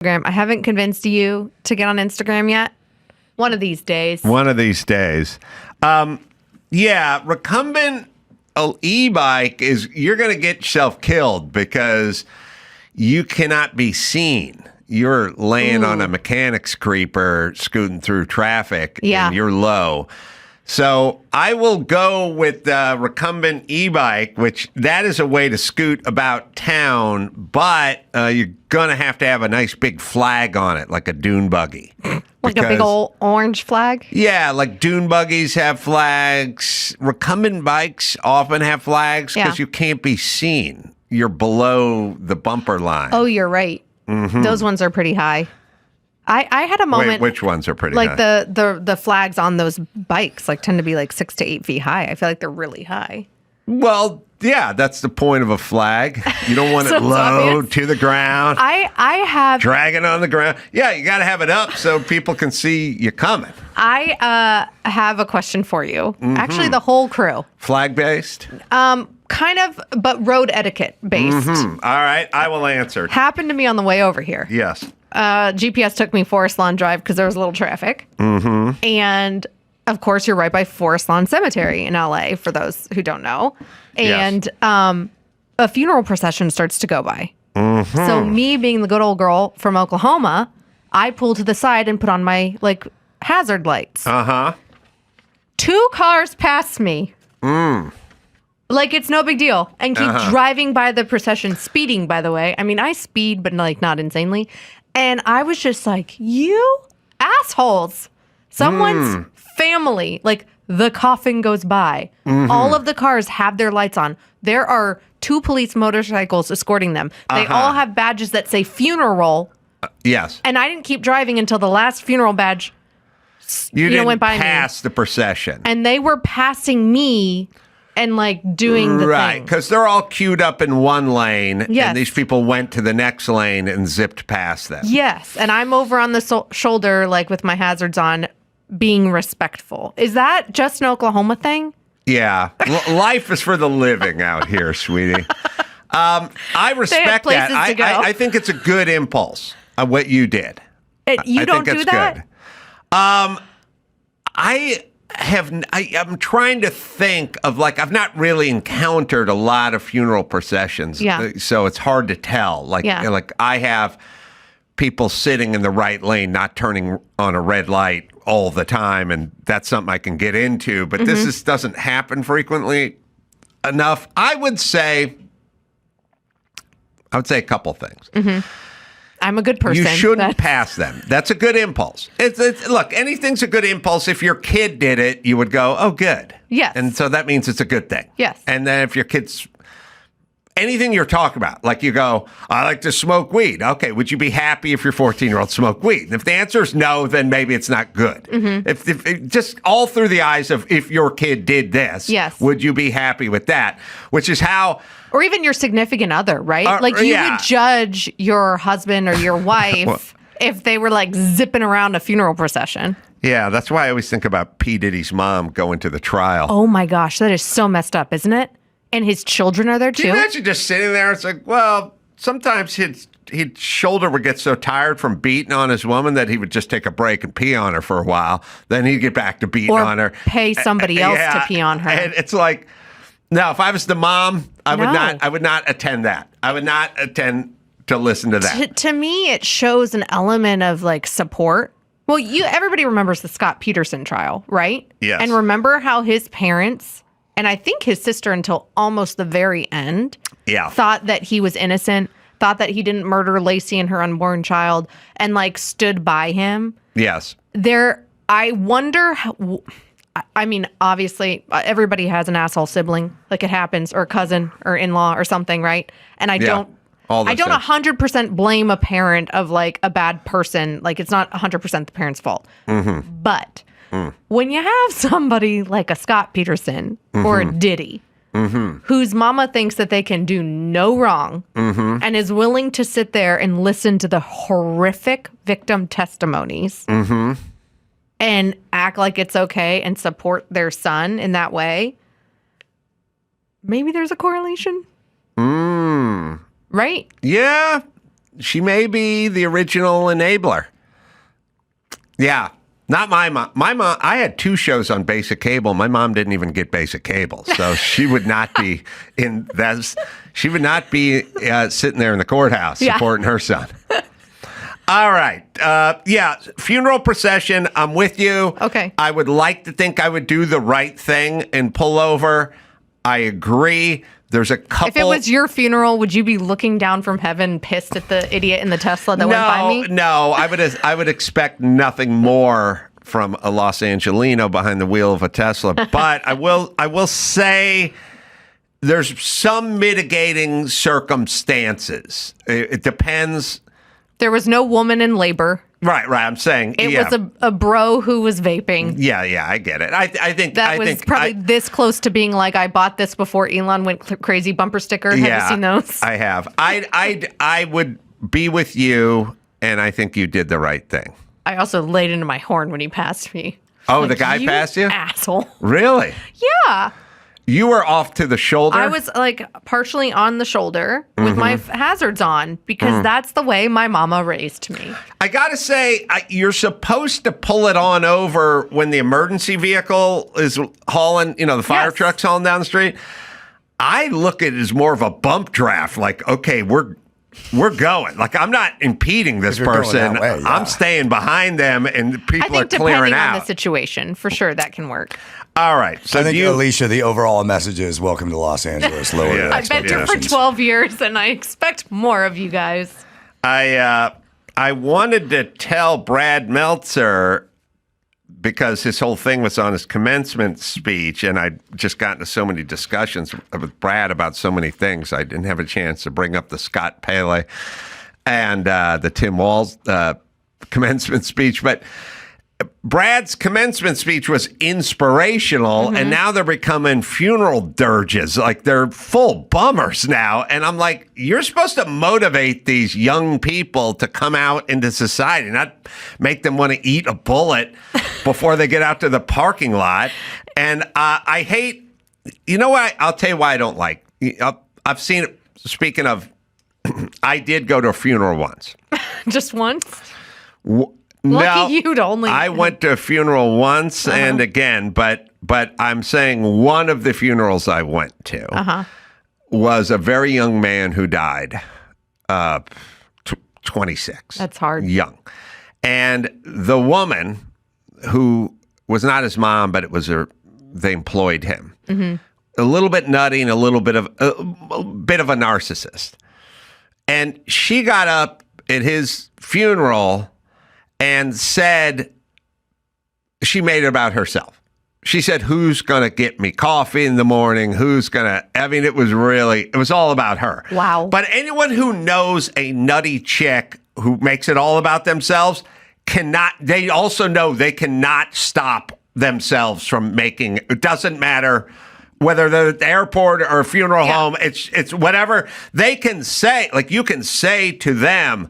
Instagram. I haven't convinced you to get on Instagram yet. One of these days. One of these days. Yeah, recumbent e-bike is, you're going to get yourself killed because you cannot be seen. You're laying on a mechanic's creeper scooting through traffic and you're low. So I will go with recumbent e-bike, which that is a way to scoot about town, but you're going to have a nice big flag on it, like a dune buggy. Like a big old orange flag? Yeah, like dune buggies have flags. Recumbent bikes often have flags because you can't be seen. You're below the bumper line. Oh, you're right. Mm-hmm. Those ones are pretty high. I had a moment. Wait, which ones are pretty high? Like the flags on those bikes tend to be like 6 to 8 feet high. I feel like they're really high. Well, yeah, that's the point of a flag. You don't want So it low obvious. to the ground. I have drag it on the ground. Yeah, you got to have it up so people can see you coming. I have a question for you. Mm-hmm. Actually, the whole crew. Flag based? Kind of, but road etiquette based. Mm-hmm. All right, I will answer. Happened to me on the way over here. Yes. GPS took me Forest Lawn Drive because there was a little traffic. Mm-hmm. And of course, you're right by Forest Lawn Cemetery in LA, for those who don't know. And a funeral procession starts to go by. Mm-hmm. So me being the good old girl from Oklahoma, I pull to the side and put on my hazard lights. Uh-huh. 2 cars passed me. Like it's no big deal. And keep driving by the procession, speeding, by the way. I mean, I speed, but not insanely. And I was just like, you assholes. Someone's family, the coffin goes by. Mm-hmm. All of the cars have their lights on. There are 2 police motorcycles escorting them. They all have badges that say funeral. Yes. And I didn't keep driving until the last funeral badge went by pass the procession. And they were passing me and doing the right, thing. because they're all queued up in one lane, yes. And these people went to the next lane and zipped past them. Yes, and I'm over on the shoulder, with my hazards on, being respectful. Is that just an Oklahoma thing? Yeah, life is for the living out here, sweetie. I respect that. I think it's a good impulse of what you did. You don't do that? Good. I'm trying to think of I've not really encountered a lot of funeral processions. Yeah. So it's hard to tell. I have people sitting in the right lane, not turning on a red light all the time. And that's something I can get into, but this doesn't happen frequently enough. I would say a couple things. Mm-hmm. I'm a good person. You shouldn't pass them. That's a good impulse. Look, anything's a good impulse. If your kid did it, you would go, oh, good. Yes. And so that means it's a good thing. Yes. And then if your kid's, anything you're talking about, you go, I like to smoke weed. Okay, would you be happy if your 14-year-old smoked weed? And if the answer is no, then maybe it's not good. Mm-hmm. If just all through the eyes of if your kid did this, yes. Would you be happy with that? Which is how... Or even your significant other, right? You would judge your husband or your wife if they were zipping around a funeral procession. Yeah, that's why I always think about P. Diddy's mom going to the trial. Oh my gosh, that is so messed up, isn't it? And his children are there too? Can you imagine just sitting there? It's sometimes his shoulder would get so tired from beating on his woman that he would just take a break and pee on her for a while. Then he'd get back to beating on her. Pay somebody else to pee on her. And it's no, if I was the mom, I would not attend that. I would not attend to listen to that. To me, it shows an element of support. Well, everybody remembers the Scott Peterson trial, right? Yes. And remember how his parents, and I think his sister until almost the very end, thought that he was innocent, thought that he didn't murder Lacey and her unborn child, and stood by him. Yes. I wonder how... I mean, obviously, everybody has an asshole sibling, it happens, or a cousin, or in-law, or something, right? And I don't 100% blame a parent of a bad person. It's not 100% the parent's fault. Mm-hmm. But when you have somebody like a Scott Peterson or a Diddy, whose mama thinks that they can do no wrong and is willing to sit there and listen to the horrific victim testimonies. And act like it's okay and support their son in that way, maybe there's a correlation. Right? Yeah. she may be the original enabler. Yeah. Not my mom. My mom, I had 2 shows on basic cable. My mom didn't even get basic cable. So she would not be she would not be sitting there in the courthouse supporting her son. All right. Funeral procession. I'm with you. Okay. I would like to think I would do the right thing and pull over. I agree. There's a couple. If it was your funeral, would you be looking down from heaven, pissed at the idiot in the Tesla that went by me? No, I would expect nothing more from a Los Angelino behind the wheel of a Tesla. But I will say there's some mitigating circumstances. It depends. There was no woman in labor. Right. I'm saying it was a bro who was vaping. Yeah, I get it. I think that was probably this close to being like, I bought this before Elon went crazy bumper sticker. Have you seen those? I have. I would be with you, and I think you did the right thing. I also laid into my horn when he passed me. Oh, like, the guy passed you? Asshole. Really? Yeah. You were off to the shoulder? I was like partially on the shoulder with my hazards on because that's the way my mama raised me. I got to say, you're supposed to pull it on over when the emergency vehicle is hauling, the fire truck's hauling down the street. I look at it as more of a bump draft. Like, okay, we're going. Like, I'm not impeding this person. Way, yeah. I'm staying behind them, and people are clearing out. Depending on the situation, for sure, that can work. All right. So I think, Alicia, the overall message is welcome to Los Angeles. Lower your I've been here for 12 years, and I expect more of you guys. I wanted to tell Brad Meltzer, because his whole thing was on his commencement speech, and I'd just gotten to so many discussions with Brad about so many things, I didn't have a chance to bring up the Scott Pelley and the Tim Walz commencement speech. But Brad's commencement speech was inspirational, and now they're becoming funeral dirges. Like, they're full bummers now. And I'm like, you're supposed to motivate these young people to come out into society, not make them want to eat a bullet before they get out to the parking lot. And I hate, you know what? I'll tell you why I don't like. I've seen it. Speaking of, I did go to a funeral once. Just once? No, you'd only. I went to a funeral once and again, but I'm saying one of the funerals I went to was a very young man who died, 26. That's hard. Young. And the woman, who was not his mom, but it was they employed him. A little bit nutty and a little bit of a narcissist. And she got up at his funeral and said, she made it about herself. She said, who's going to get me coffee in the morning? It was all about her. Wow. But anyone who knows a nutty chick who makes it all about themselves they also know they cannot stop themselves from making, it doesn't matter whether they're at the airport or a funeral home, it's whatever they can say. Like, you can say to them,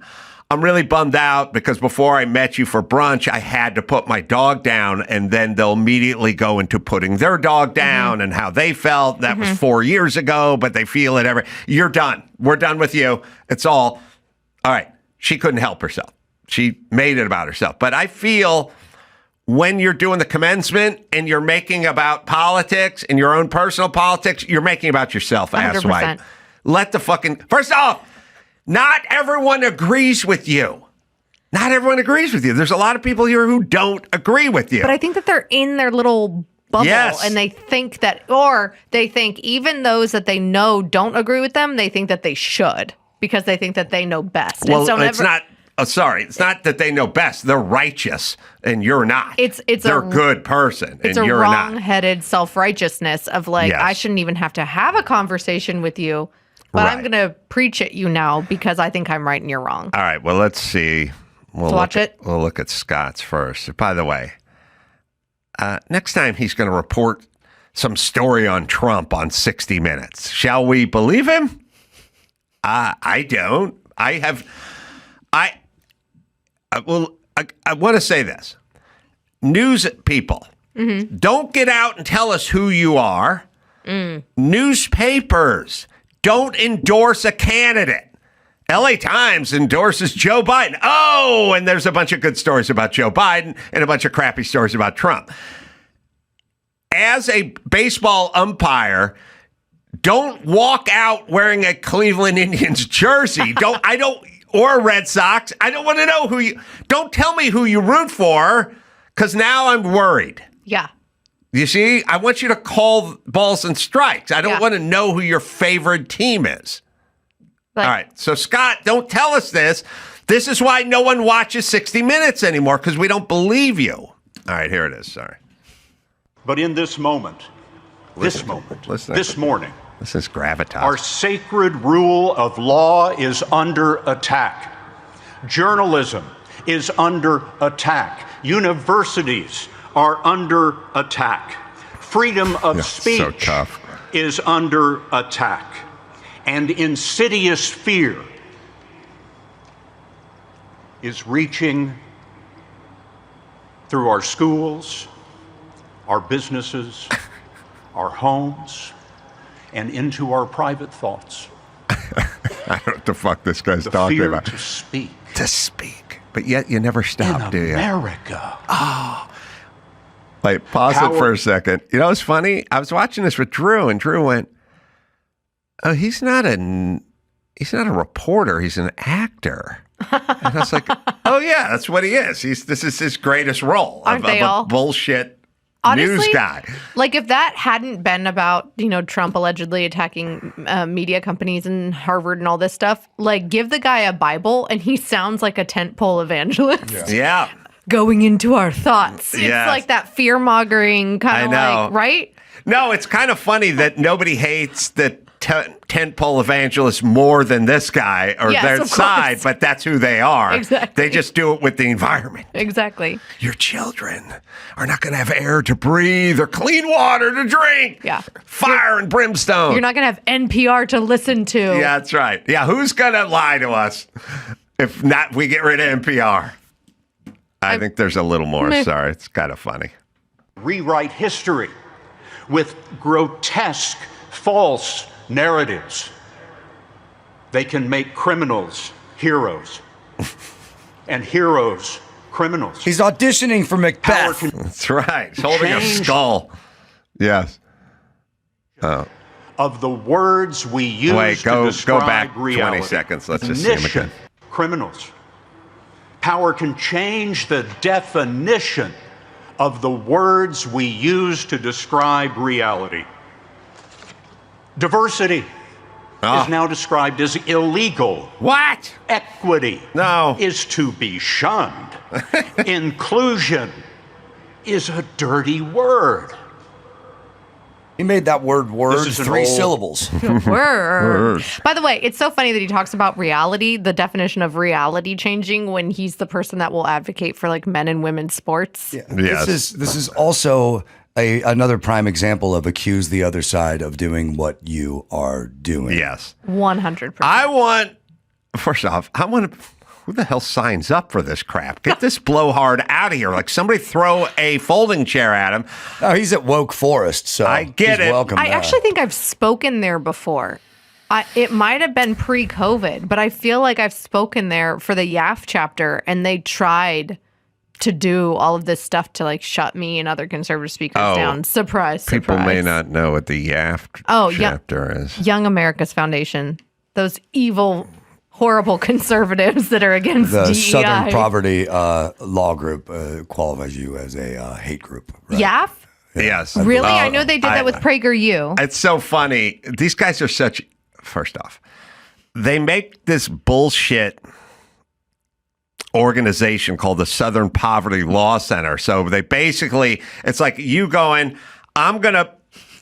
I'm really bummed out because before I met you for brunch, I had to put my dog down, and then they'll immediately go into putting their dog down and how they felt. That was 4 years ago, but they feel it you're done. We're done with you. It's all right. She couldn't help herself. She made it about herself. But I feel when you're doing the commencement and you're making about politics and your own personal politics, you're making about yourself, 100%. asswipe. First off, not everyone agrees with you. Not everyone agrees with you. There's a lot of people here who don't agree with you. But I think that they're in their little bubble, and they think even those that they know don't agree with them, they think that they should because they think that they know best. Well, it's not that they know best. They're righteous, and you're not. They're a good person, and you're not. It's a wrong-headed self-righteousn's of I shouldn't even have to have a conversation with you. But I'm going to preach at you now because I think I'm right and you're wrong. All right. Well, let's see. We'll watch it. We'll look at Scott's first. By the way, next time he's going to report some story on Trump on 60 Minutes. Shall we believe him? I don't. I want to say this. News people, don't get out and tell us who you are. Newspapers, don't endorse a candidate. LA Times endorses Joe Biden. Oh, and there's a bunch of good stories about Joe Biden and a bunch of crappy stories about Trump. As a baseball umpire, don't walk out wearing a Cleveland Indians jersey. Or a Red Sox. I don't want to know don't tell me who you root for, because now I'm worried. Yeah. You see, I want you to call balls and strikes. I don't want to know who your favorite team is. All right. So, Scott, don't tell us this. This is why no one watches 60 Minutes anymore, because we don't believe you. All right, here it is. Sorry. But in this moment, this morning, this is gravitas. Our sacred rule of law is under attack. Journalism is under attack. Universities are under attack. Freedom of speech is under attack. And insidious fear is reaching through our schools, our businesses, our homes, and into our private thoughts. I don't know what the fuck this guy's talking about. To speak. To speak. But yet you never stop, do you? America. Oh. Wait, pause it for a second. You know what's funny? I was watching this with Drew, and Drew went, "Oh, he's not a reporter. He's an actor." And I was like, "Oh yeah, that's what he is. This is his greatest role of a bullshit Honestly, news guy." Like, if that hadn't been about, Trump allegedly attacking media companies and Harvard and all this stuff, like, give the guy a Bible and he sounds like a tentpole evangelist. Yeah. Going into our thoughts. It's like that fear-mongering kind of like, right? No, it's kind of funny that nobody hates the tentpole evangelists more than this guy or their side, but that's who they are. Exactly. They just do it with the environment. Exactly. Your children are not going to have air to breathe or clean water to drink. Yeah. Fire and brimstone. You're not going to have NPR to listen to. Yeah, that's right. Yeah, who's going to lie to us if not we get rid of NPR? I think there's a little more. Sorry, it's kind of funny. Rewrite history with grotesque, false narratives. They can make criminals heroes and heroes criminals. He's auditioning for Macbeth. That's right. He's holding a skull. Yes. Of the words we use to describe go back reality. 20 seconds. Let's just see him again. Criminals. Power can change the definition of the words we use to describe reality. Diversity is now described as illegal. What? Equity is to be shunned. Inclusion is a dirty word. He made that word 3 syllables. Word. By the way, it's so funny that he talks about reality, the definition of reality changing when he's the person that will advocate for like men and women's sports. Yeah. Yes. This is also another prime example of accuse the other side of doing what you are doing. Yes. 100%. First off, who the hell signs up for this crap? Get this blowhard out of here. Like, somebody throw a folding chair at him. Oh, he's at Woke Forest, so I get it. Welcome. I actually think I've spoken there before. It might have been pre-COVID, but I feel like I've spoken there for the YAF chapter, and they tried to do all of this stuff to like shut me and other conservative speakers down. Surprise, People surprise. may not know what the YAF chapter is. Young America's Foundation. Those evil, horrible conservatives that are against the DEI. Southern Poverty Law Group qualifies you as a hate group. Right? YAF? Yes. Really? I know they did that with PragerU. It's so funny. These guys are such... First off, they make this bullshit organization called the Southern Poverty Law Center. So they basically... It's like you going, I'm going to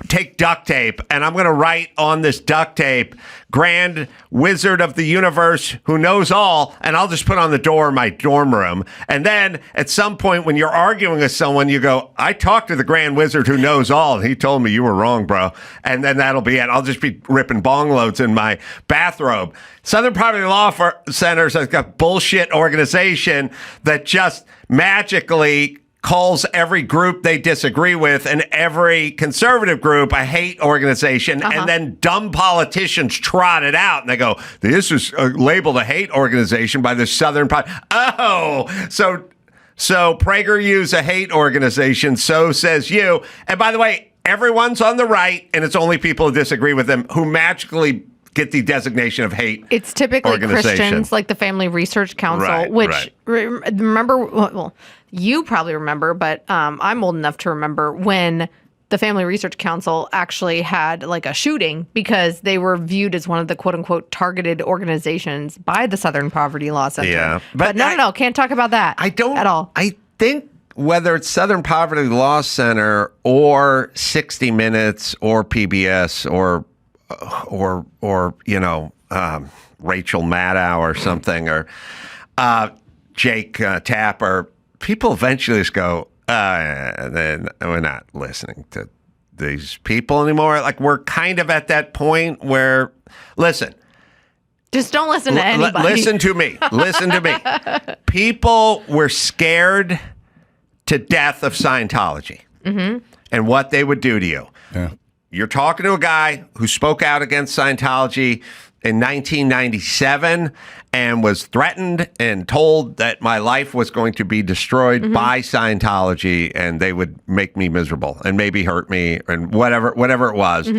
take duct tape and I'm going to write on this duct tape, Grand Wizard of the Universe who knows all, and I'll just put on the door in my dorm room. And then at some point when you're arguing with someone, you go, I talked to the Grand Wizard who knows all, and he told me you were wrong, bro. And then that'll be it. I'll just be ripping bong loads in my bathrobe. Southern Poverty Law Centers has got bullshit organization that just magically calls every group they disagree with and every conservative group a hate organization, and then dumb politicians trot it out and they go, this is labeled a hate organization by the Southern so PragerU's a hate organization, so says you. And by the way, everyone's on the right, and it's only people who disagree with them who magically get the designation of hate. It's typically Christians, like the Family Research Council, remember, well, you probably remember, but I'm old enough to remember when the Family Research Council actually had like a shooting because they were viewed as one of the quote unquote targeted organizations by the Southern Poverty Law Center. Yeah. But no, can't talk about that at all. I think whether it's Southern Poverty Law Center or 60 Minutes or PBS or Rachel Maddow or something, or Jake Tapper, people eventually just go, then we're not listening to these people anymore. Like, we're kind of at that point where, listen. Just don't listen to anybody. Listen to me. Listen to me. People were scared to death of Scientology and what they would do to you. Yeah. You're talking to a guy who spoke out against Scientology in 1997 and was threatened and told that my life was going to be destroyed by Scientology and they would make me miserable and maybe hurt me and whatever it was.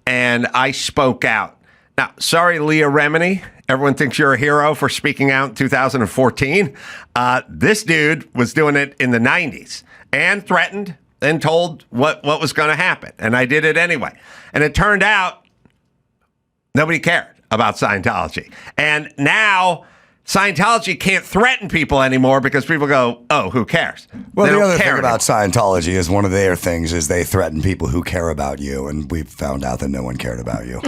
And I spoke out. Now, sorry, Leah Remini. Everyone thinks you're a hero for speaking out in 2014. This dude was doing it in the 90s and threatened and told what was going to happen. And I did it anyway. And it turned out nobody cared about Scientology. And now Scientology can't threaten people anymore because people go, oh, who cares? Well, They the don't other care thing about anymore. Scientology is one of their things is they threaten people who care about you. And we've found out that no one cared about you.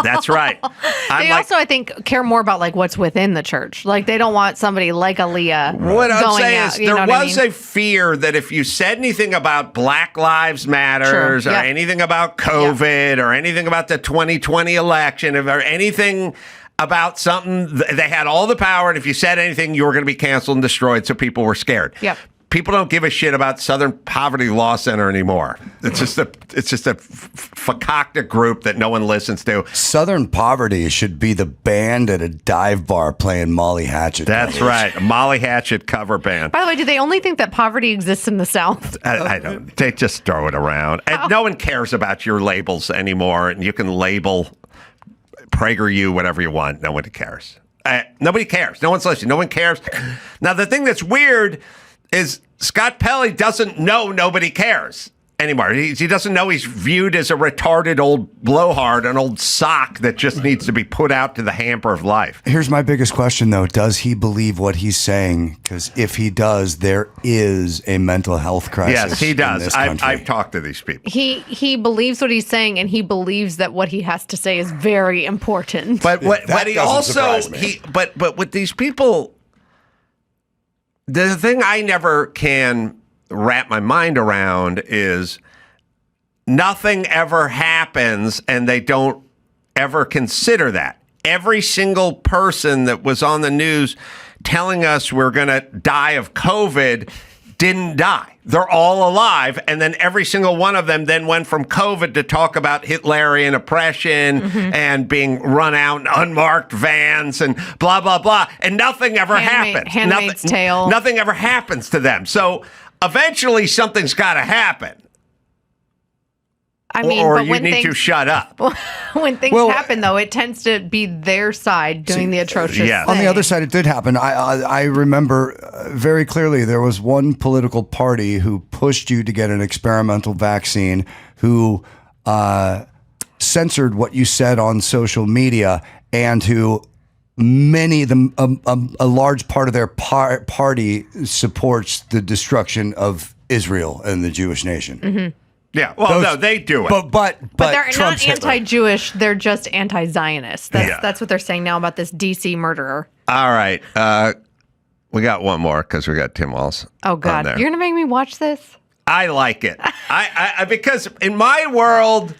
That's right. They also, I think, care more about like what's within the church. Like they don't want somebody like Aaliyah What I'm going saying out. is You there know what was I mean? a fear that if you said anything about Black Lives Matters Sure, or yeah. anything about COVID or anything about the 2020 election or anything about something, they had all the power, and if you said anything, you were going to be canceled and destroyed, so people were scared. Yep. People don't give a shit about Southern Poverty Law Center anymore. It's just a fakakta group that no one listens to. Southern Poverty should be the band at a dive bar playing Molly Hatchet. That's covers. right. A Molly Hatchet cover band. By the way, do they only think that poverty exists in the South? I don't. They just throw it around. And no one cares about your labels anymore. And you can label PragerU whatever you want. No one cares. Nobody cares. No one's listening. No one cares. Now, the thing that's weird is Scott Pelley doesn't know nobody cares anymore. He doesn't know he's viewed as a retarded old blowhard, an old sock that just needs to be put out to the hamper of life. Here's my biggest question, though. Does he believe what he's saying? Because if he does, there is a mental health crisis. Yes, he in does. this country. I've talked to these people. He believes what he's saying, and he believes that what he has to say is very important. But That he doesn't also surprise me. but with these people, the thing I never can wrap my mind around is nothing ever happens and they don't ever consider that. Every single person that was on the news telling us we're going to die of COVID didn't die. They're all alive. And then every single one of them then went from COVID to talk about Hitlerian oppression and being run out in unmarked vans and blah, blah, blah. And nothing ever happens. Handmaid's Tale. Nothing ever happens to them. So eventually something's got to happen. I mean, or but you when need to shut up. when things happen, though, it tends to be their side doing the atrocious yes. thing. On the other side, it did happen. I remember very clearly there was one political party who pushed you to get an experimental vaccine, who censored what you said on social media, and who many of them, a large part of their party supports the destruction of Israel and the Jewish nation. Yeah, well, no, they do it. But they're Trump's not Hitler. anti-Jewish. They're just anti-Zionist. Yeah. That's what they're saying now about this DC murderer. All right. We got one more because we got Tim Walz. Oh, on God. there. You're going to make me watch this? I like it. I because in my world,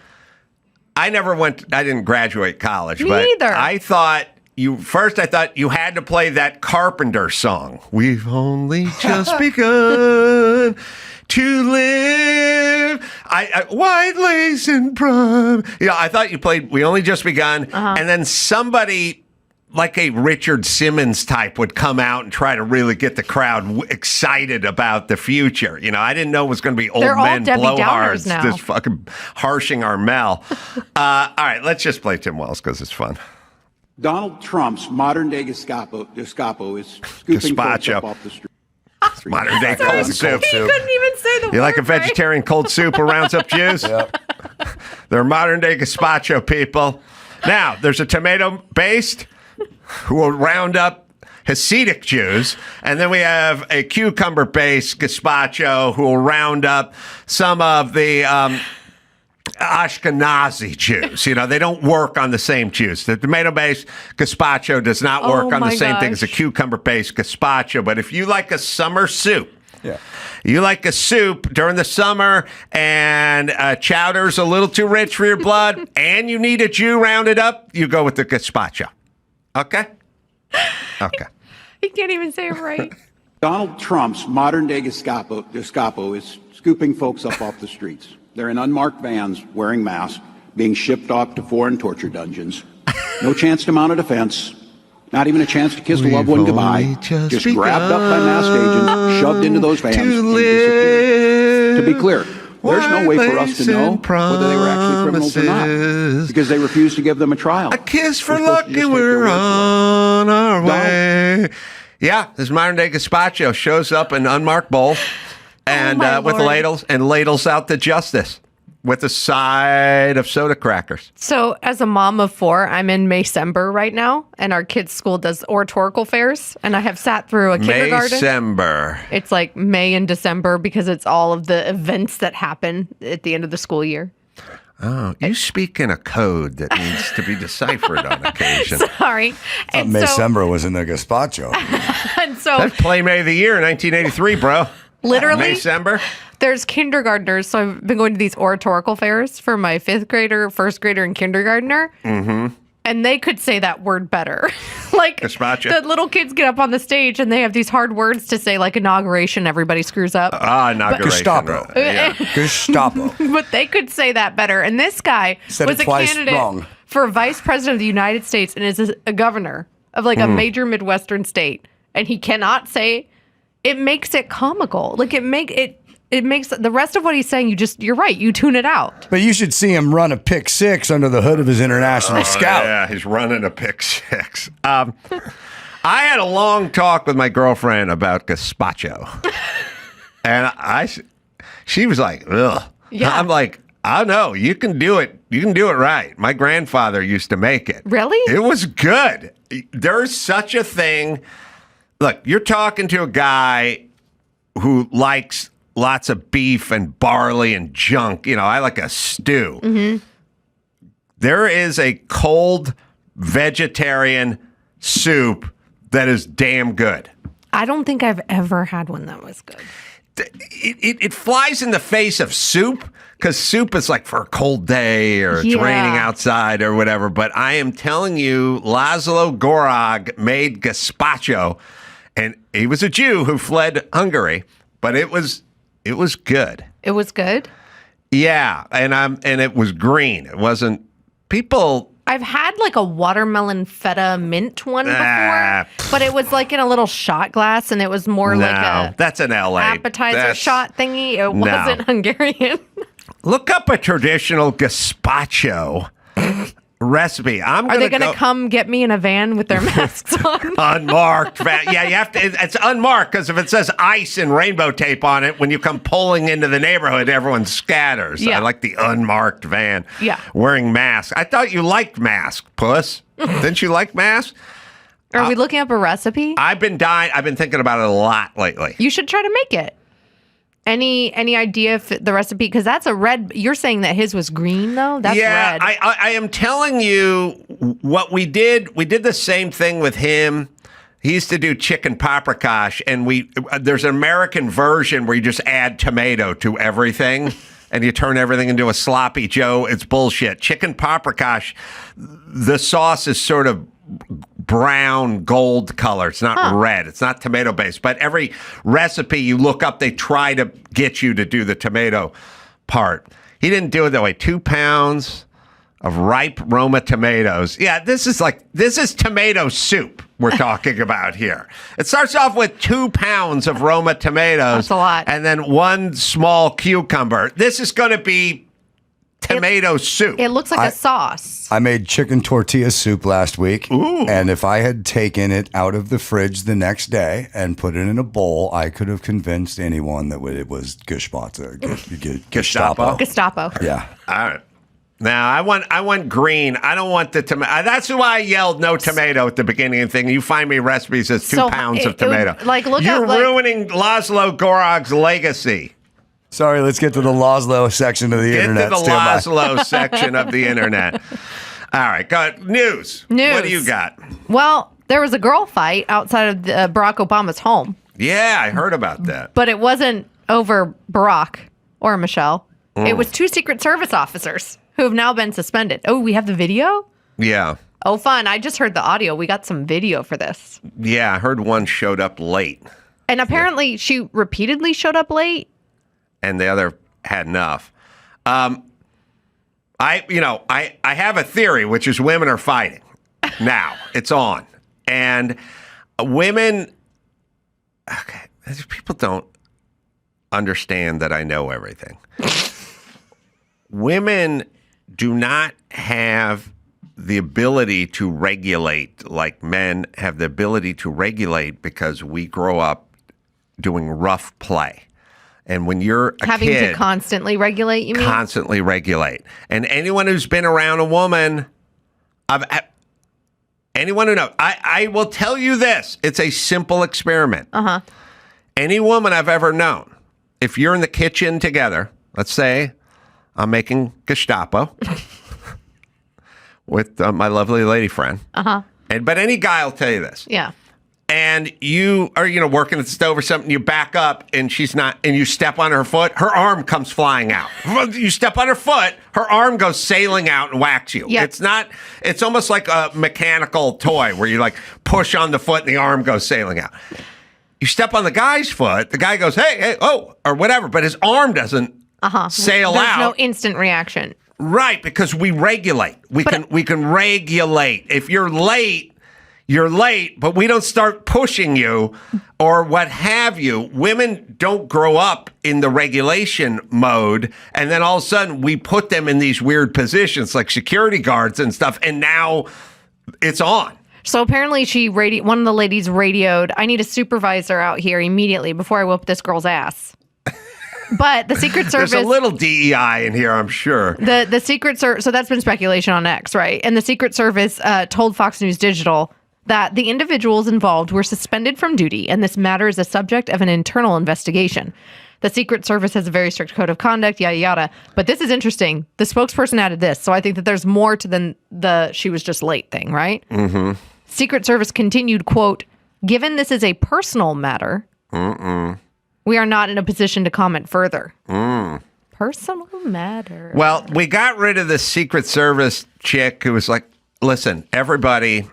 I didn't graduate college. Me but either. I thought I thought you had to play that Carpenter song. We've only just begun to live. White lace and prime. I thought you played We Only Just Begun, and then somebody like a Richard Simmons type would come out and try to really get the crowd excited about the future. I didn't know it was going to be old men blowhards just fucking harshing our Mel. All right, let's just play Tim Walz because it's fun. Donald Trump's modern-day Gestapo is scooping folks up off the street. Modern-day cold soup. He couldn't even say the word. You like a vegetarian cold soup who rounds up Jews? Yep. They're modern-day gazpacho people. Now, there's a tomato-based who will round up Hasidic Jews, and then we have a cucumber-based gazpacho who will round up some of the Ashkenazi Jews. They don't work on the same Jews. The tomato-based gazpacho does not work on the same thing as a cucumber-based gazpacho. But if you like a summer soup, you like a soup during the summer, and chowder's a little too rich for your blood, and you need a Jew rounded up, you go with the gazpacho. Okay? Okay. He can't even say it right. Donald Trump's modern-day Gestapo is scooping folks up off the streets. They're in unmarked vans, wearing masks, being shipped off to foreign torture dungeons. No chance to mount a defense. Not even a chance to kiss a loved one goodbye. Just grabbed up by masked agents, shoved into those vans, and disappeared. To be clear, there's no way for us to know whether they were actually criminals or not, because they refused to give them a trial. A kiss for luck and we're on our way. Yeah, this modern-day gazpacho shows up in an unmarked bowl and with ladles out the justice with a side of soda crackers. So as a mom of 4, I'm in Maycember right now, and our kids' school does oratorical fairs, and I have sat through a kindergarten. Maycember. It's like May and December because it's all of the events that happen at the end of the school year. Oh, you speak in a code that needs to be deciphered on occasion. Sorry. And Maycember was in the gazpacho. And so that's Play May of the Year, 1983, bro. Literally, Maycember. There's kindergartners, so I've been going to these oratorical fairs for my 5th grader, 1st grader, and kindergartner. Mm-hmm. And they could say that word better. Like, gazpacho. The little kids get up on the stage and they have these hard words to say, like inauguration, everybody screws up. Inauguration. Gestapo. Yeah. Gestapo. But they could say that better. And this guy was a candidate for vice president of the United States and is a governor of like a major Midwestern state. And he cannot say, it makes it comical. Like it makes the rest of what he's saying, you're right, you tune it out. But you should see him run a pick 6 under the hood of his international scout. Yeah, he's running a pick 6. I had a long talk with my girlfriend about gazpacho. And she was like, ugh. Yeah. I'm like, I know, you can do it. You can do it right. My grandfather used to make it. Really? It was good. There's such a thing. Look, you're talking to a guy who likes lots of beef and barley and junk. I like a stew. Mm-hmm. There is a cold vegetarian soup that is damn good. I don't think I've ever had one that was good. It flies in the face of soup because soup is like for a cold day or it's raining outside or whatever. But I am telling you, Laszlo Gorog made gazpacho, and he was a Jew who fled Hungary, but it was good. It was good? Yeah, and it was green. It wasn't people. I've had like a watermelon feta mint one before, but it was like in a little shot glass, and it was more like that's an LA appetizer shot thingy. It wasn't Hungarian. Look up a traditional gazpacho recipe. Are they going to come get me in a van with their masks on? Unmarked van. Yeah, you have to. It's unmarked because if it says ice and rainbow tape on it, when you come pulling into the neighborhood, everyone scatters. Yeah. I like the unmarked van. Yeah. Wearing masks. I thought you liked masks, puss. Didn't you like masks? Are we looking up a recipe? I've been thinking about it a lot lately. You should try to make it. Any idea if the recipe? Because that's a red. You're saying that his was green, though? That's red. I am telling you what we did. We did the same thing with him. He used to do chicken paprikash, and there's an American version where you just add tomato to everything, and you turn everything into a sloppy Joe. It's bullshit. Chicken paprikash, the sauce is sort of brown gold color. It's not red. It's not tomato based. But every recipe you look up, they try to get you to do the tomato part. He didn't do it that way. 2 pounds of ripe Roma tomatoes. Yeah, this is tomato soup we're talking about here. It starts off with 2 pounds of Roma tomatoes. That's a lot. And then 1 small cucumber. This is going to be tomato soup. It looks like a sauce. I made chicken tortilla soup last week. Ooh. And if I had taken it out of the fridge the next day and put it in a bowl, I could have convinced anyone that it was gazpacho. Gestapo. Yeah. All right. Now, I want green. I don't want the tomato. That's why I yelled no tomato at the beginning of the thing. You find me recipes that's 2 pounds of tomato. You're ruining Laszlo Gorog's legacy. Sorry, let's get to the Laszlo section of the internet. Get to the Laszlo section of the internet. All right, go ahead. News. What do you got? Well, there was a girl fight outside of Barack Obama's home. Yeah, I heard about that. But it wasn't over Barack or Michelle. It was 2 Secret Service officers who have now been suspended. Oh, we have the video? Yeah. Oh, fun. I just heard the audio. We got some video for this. Yeah, I heard one showed up late. And apparently she repeatedly showed up late. And the other had enough. I have a theory, which is women are fighting. Now, it's on. And women, okay, people don't understand that I know everything. Women do not have the ability to regulate like men have the ability to regulate because we grow up doing rough play. And when you're a having kid, to constantly regulate, you mean? Constantly regulate. And anyone who's been around a woman, anyone who knows, I will tell you this. It's a simple experiment. Uh-huh. Any woman I've ever known, if you're in the kitchen together, let's say I'm making Gestapo with my lovely lady friend. Uh-huh. But any guy will tell you this. Yeah. And you are, working at the stove or something, you back up and she's not, and you step on her foot, her arm comes flying out. You step on her foot, her arm goes sailing out and whacks you. Yep. It's almost like a mechanical toy where you like push on the foot and the arm goes sailing out. You step on the guy's foot, the guy goes, hey, oh, or whatever, but his arm doesn't sail out. There's no instant reaction. Right, because we regulate. We can regulate. If you're late, but we don't start pushing you or what have you. Women don't grow up in the regulation mode, and then all of a sudden we put them in these weird positions like security guards and stuff, and now it's on. So apparently one of the ladies radioed, I need a supervisor out here immediately before I whoop this girl's ass. But the Secret Service... There's a little DEI in here, I'm sure. The Secret Service... So that's been speculation on X, right? And the Secret Service told Fox News Digital that the individuals involved were suspended from duty, and this matter is a subject of an internal investigation. The Secret Service has a very strict code of conduct, yada, yada. But this is interesting. The spokesperson added this, so I think that there's more to than the she was just late thing, right? Mm-hmm. Secret Service continued, quote, given this is a personal matter, we are not in a position to comment further. Personal matter. Well, we got rid of the Secret Service chick who was like, listen, everybody...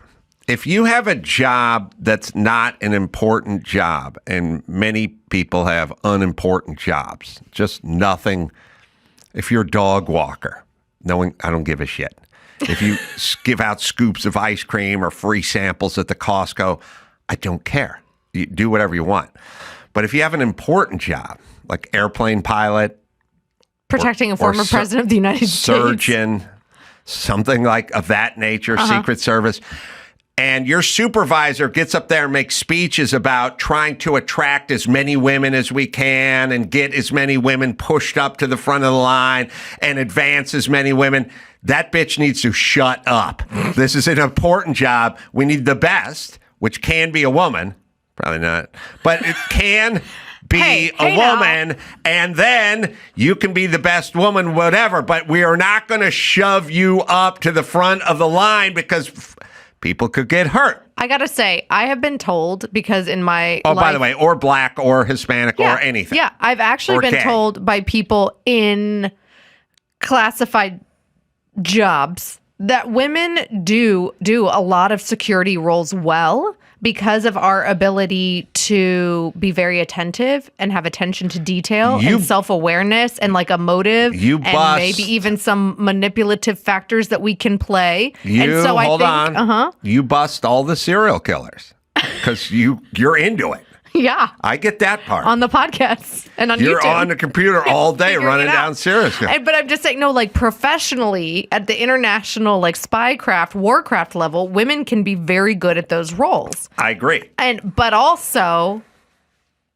If you have a job that's not an important job, and many people have unimportant jobs, just nothing. If you're a dog walker, I don't give a shit. If you give out scoops of ice cream or free samples at the Costco, I don't care. You do whatever you want. But if you have an important job, like airplane pilot, protecting a former president of the United States, surgeon, something like of that nature, Secret Service. And your supervisor gets up there and makes speeches about trying to attract as many women as we can and get as many women pushed up to the front of the line and advance as many women. That bitch needs to shut up. This is an important job. We need the best, which can be a woman. Probably not. But it can be a woman. Now. And then you can be the best woman, whatever. But we are not going to shove you up to the front of the line because... people could get hurt. I gotta say, I have been told because in my life, by the way, or black or Hispanic or anything. Yeah, I've actually been told by people in classified jobs that women do a lot of security roles well because of our ability to be very attentive and have attention to detail and self-awareness and like a motive and maybe even some manipulative factors that we can play. Hold on. You bust all the serial killers because you're into it. Yeah. I get that part. On the podcast and on YouTube. You're on the computer all day running down serial killers. But I'm just saying, no, like professionally at the international like spycraft, warcraft level, women can be very good at those roles. I agree. But also,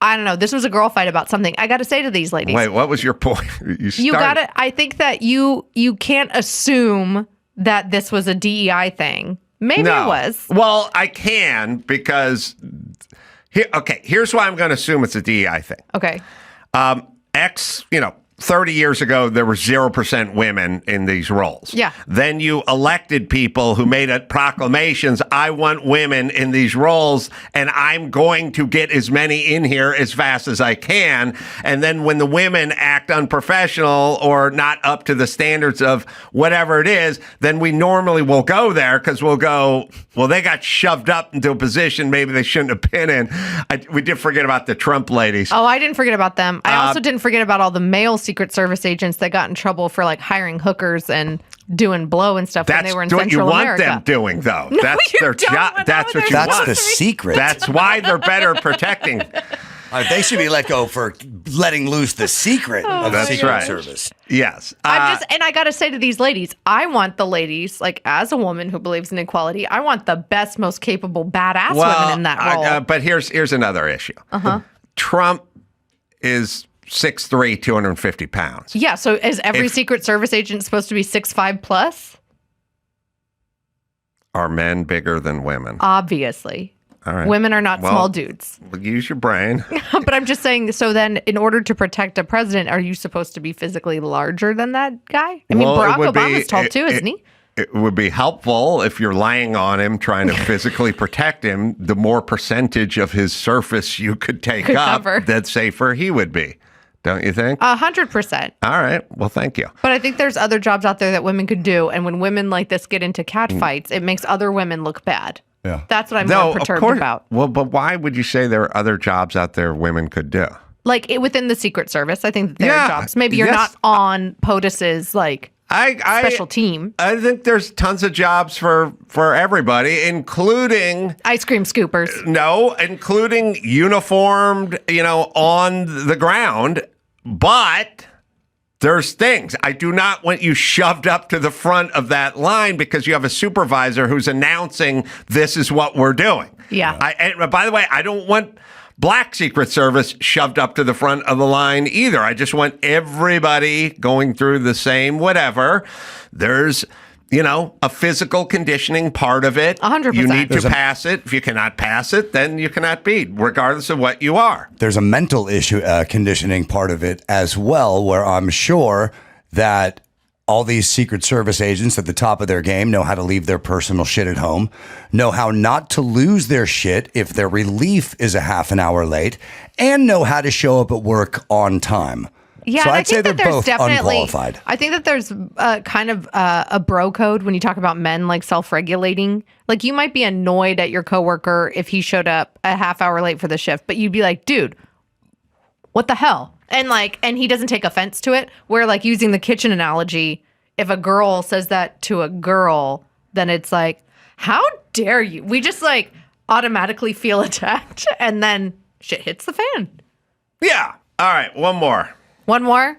I don't know, this was a girl fight about something. I got to say to these ladies. Wait, what was your point? You got to, I think that you can't assume that this was a DEI thing. Maybe it was. Well, I can because... here's why I'm going to assume it's a DEI thing. Okay. 30 years ago, there were 0% women in these roles. Yeah. Then you elected people who made proclamations, I want women in these roles, and I'm going to get as many in here as fast as I can. And then when the women act unprofessional or not up to the standards of whatever it is, then we normally will go there because we'll go, well, they got shoved up into a position maybe they shouldn't have been in. We did forget about the Trump ladies. Oh, I didn't forget about them. I also didn't forget about all the male Secret Service agents that got in trouble for like hiring hookers and doing blow and stuff when they were in Central America. That's what you want them doing, though. No, that's their job. That's what you want. That's the secret. That's why they're better protecting. They should be let go for letting loose the secret of the Secret right. Service. Yes. And I got to say to these ladies, I want the ladies, like as a woman who believes in equality, I want the best, most capable, badass women in that role. But here's another issue. Trump is 6'3", 250 pounds. Yeah, so is every Secret Service agent supposed to be 6'5" plus? Are men bigger than women? Obviously. All right. Women are not small dudes. Use your brain. But I'm just saying, so then in order to protect a president, are you supposed to be physically larger than that guy? I mean, Barack Obama's tall too, isn't he? It would be helpful if you're laying on him, trying to physically protect him, the more percentage of his surface you could take up, the safer he would be. Don't you think? 100%. All right. Well, thank you. But I think there's other jobs out there that women could do. And when women like this get into cat fights, it makes other women look bad. Yeah. That's what I'm more perturbed about. Well, but why would you say there are other jobs out there women could do? Like within the Secret Service, I think that there are jobs. Maybe you're not on POTUS's special team. I think there's tons of jobs for everybody, including ice cream scoopers. No, including uniformed, on the ground. But there's things. I do not want you shoved up to the front of that line because you have a supervisor who's announcing this is what we're doing. Yeah. And by the way, I don't want Black Secret Service shoved up to the front of the line either. I just want everybody going through the same whatever. There's, a physical conditioning part of it. 100%. You need to pass it. If you cannot pass it, then you cannot be, regardless of what you are. There's a mental issue conditioning part of it as well, where I'm sure that all these Secret Service agents at the top of their game know how to leave their personal shit at home, know how not to lose their shit if their relief is a half an hour late, and know how to show up at work on time. Yeah, so and I'd say they're both unqualified. I think that there's kind of a bro code when you talk about men like self-regulating. Like you might be annoyed at your coworker if he showed up a half hour late for the shift, but you'd be like, dude, what the hell? And he doesn't take offense to it. Where like using the kitchen analogy, if a girl says that to a girl, then it's like, how dare you? We just like automatically feel attacked and then shit hits the fan. Yeah. All right. One more. One more?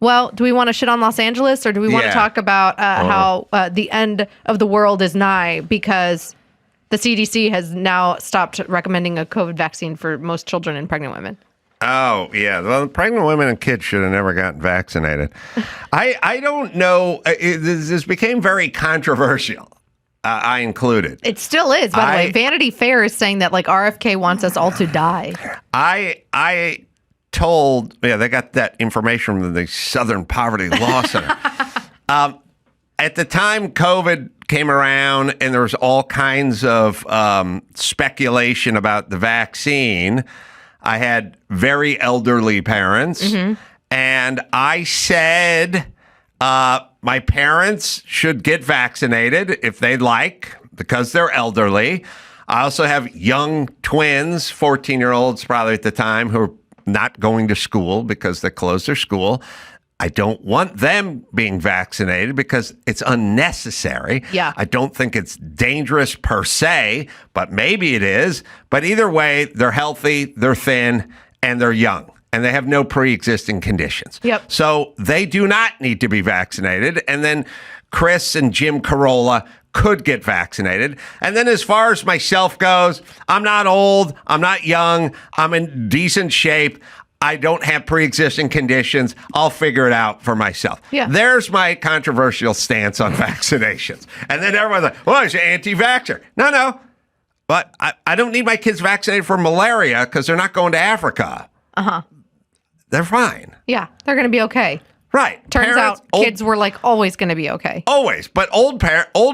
Well, do we want to shit on Los Angeles or do we want to talk about how the end of the world is nigh because the CDC has now stopped recommending a COVID vaccine for most children and pregnant women? Oh, yeah. Well, pregnant women and kids should have never gotten vaccinated. I don't know. This became very controversial. I included. It still is, by the way. Vanity Fair is saying that like RFK wants us all to die. I told, they got that information from the Southern Poverty Law Center. At the time COVID came around and there was all kinds of speculation about the vaccine, I had very elderly parents, and I said, My parents should get vaccinated if they'd like, because they're elderly. I also have young twins, 14-year-olds probably at the time, who are not going to school because they closed their school. I don't want them being vaccinated because it's unnecessary. Yeah. I don't think it's dangerous per se, but maybe it is. But either way, they're healthy, they're thin, and they're young, and they have no pre-existing conditions. Yep. So they do not need to be vaccinated. And then Chris and Jim Carolla could get vaccinated. And then as far as myself goes, I'm not old, I'm not young, I'm in decent shape. I don't have pre-existing conditions. I'll figure it out for myself. Yeah. There's my controversial stance on vaccinations. And then everyone's like, well, he's an anti-vaxxer. No. But I don't need my kids vaccinated for malaria because they're not going to Africa. Uh-huh. They're fine. Yeah, they're going to be okay. Right. Turns out kids were like always going to be okay. Always. But old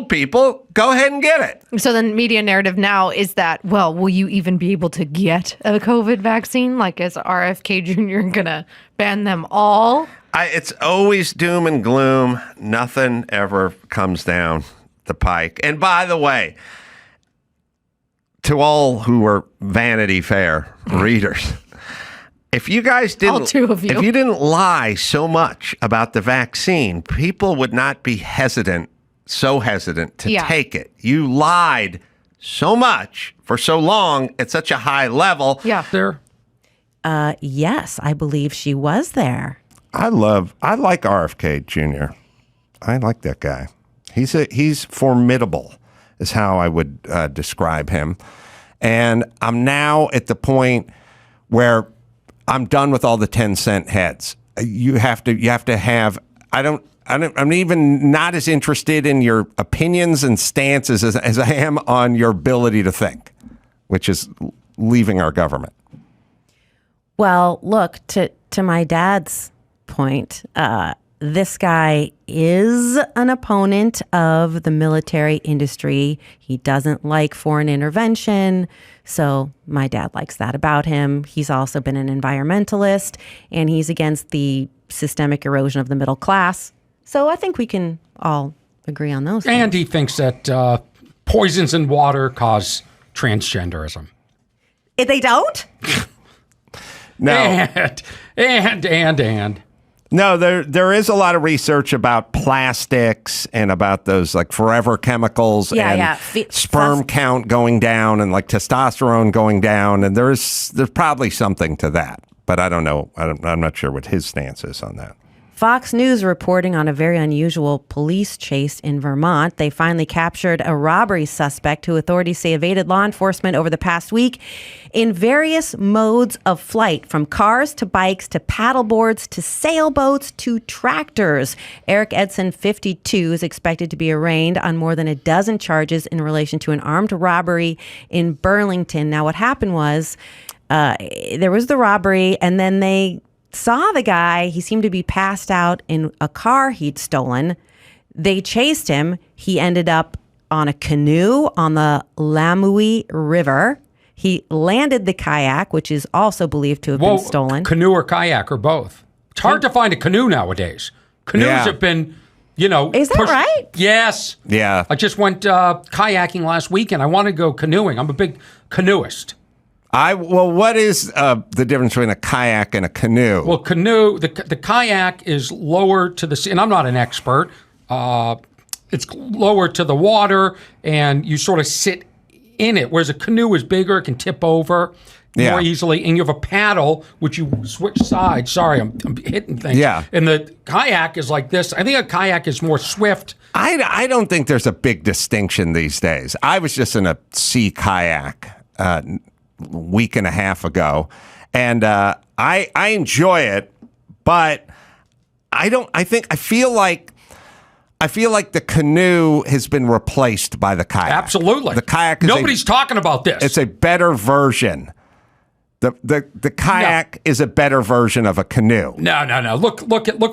people, go ahead and get it. So the media narrative now is that, well, will you even be able to get a COVID vaccine? Like, is RFK Jr. going to ban them all? It's always doom and gloom. Nothing ever comes down the pike. And by the way, to all who are Vanity Fair readers, if you guys didn't, all two of you, if you didn't lie so much about the vaccine, people would not be so hesitant to take it. You lied so much for so long at such a high level. Yeah. There. Yes, I believe she was there. I like RFK Jr. I like that guy. He's formidable, is how I would describe him. And I'm now at the point where I'm done with all the 10-cent heads. You have to have. I'm even not as interested in your opinions and stances as I am on your ability to think, which is leaving our government. Well, look, to my dad's point, this guy is an opponent of the military industry. He doesn't like foreign intervention. So my dad likes that about him. He's also been an environmentalist, and he's against the systemic erosion of the middle class. So I think we can all agree on those things. And he thinks that poisons in water cause transgenderism. If they don't? No. And. No, there is a lot of research about plastics and about those like forever chemicals and sperm count going down and like testosterone going down. And there's probably something to that. But I don't know. I'm not sure what his stance is on that. Fox News reporting on a very unusual police chase in Vermont. They finally captured a robbery suspect who authorities say evaded law enforcement over the past week in various modes of flight, from cars to bikes to paddleboards to sailboats to tractors. Eric Edson, 52, is expected to be arraigned on more than a dozen charges in relation to an armed robbery in Burlington. Now, what happened was there was the robbery, and then they saw the guy. He seemed to be passed out in a car he'd stolen. They chased him. He ended up on a canoe on the Lamui River. He landed the kayak, which is also believed to have been stolen. Canoe or kayak or both. It's hard to find a canoe nowadays. Canoes have been, Is that right? Yes. Yeah. I just went kayaking last weekend. I want to go canoeing. I'm a big canoeist. What is the difference between a kayak and a canoe? Well, canoe, the kayak is lower to the sea, and I'm not an expert. It's lower to the water, and you sort of sit in it, whereas a canoe is bigger, it can tip over more easily, and you have a paddle, which you switch sides. Sorry, I'm hitting things. Yeah. And the kayak is like this. I think a kayak is more swift. I don't think there's a big distinction these days. I was just in a sea kayak week and a half ago, and I enjoy it, but I feel like the canoe has been replaced by the kayak. Absolutely. The kayak is nobody's talking about this. It's a better version The kayak is a better version of a canoe. No. Look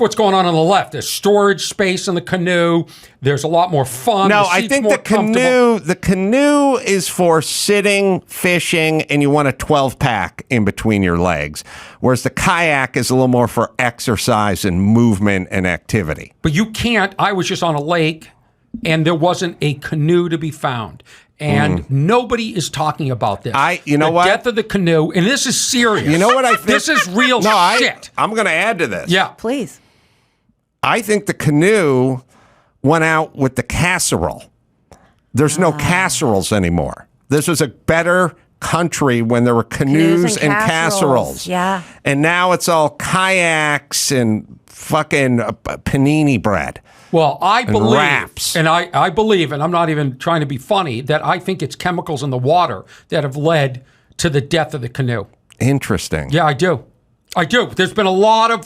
what's going on the left. There's storage space in the canoe. There's a lot more fun. No, The I seat's think more comfortable. the canoe is for sitting, fishing, and you want a 12-pack in between your legs. Whereas the kayak is a little more for exercise and movement and activity. But you can't. I was just on a lake, and there wasn't a canoe to be found. And nobody is talking about this. You know the what? death of the canoe, and this is serious. You know what I think? This is real shit. I'm going to add to this. Yeah. Please. I think the canoe went out with the casserole. There's no casseroles anymore. This was a better country when there were canoes and casseroles. Yeah. And now it's all kayaks and fucking panini bread. Well, I believe, wraps. and I believe, and I'm not even trying to be funny, that I think it's chemicals in the water that have led to the death of the canoe. Interesting. Yeah, I do. There's been a lot of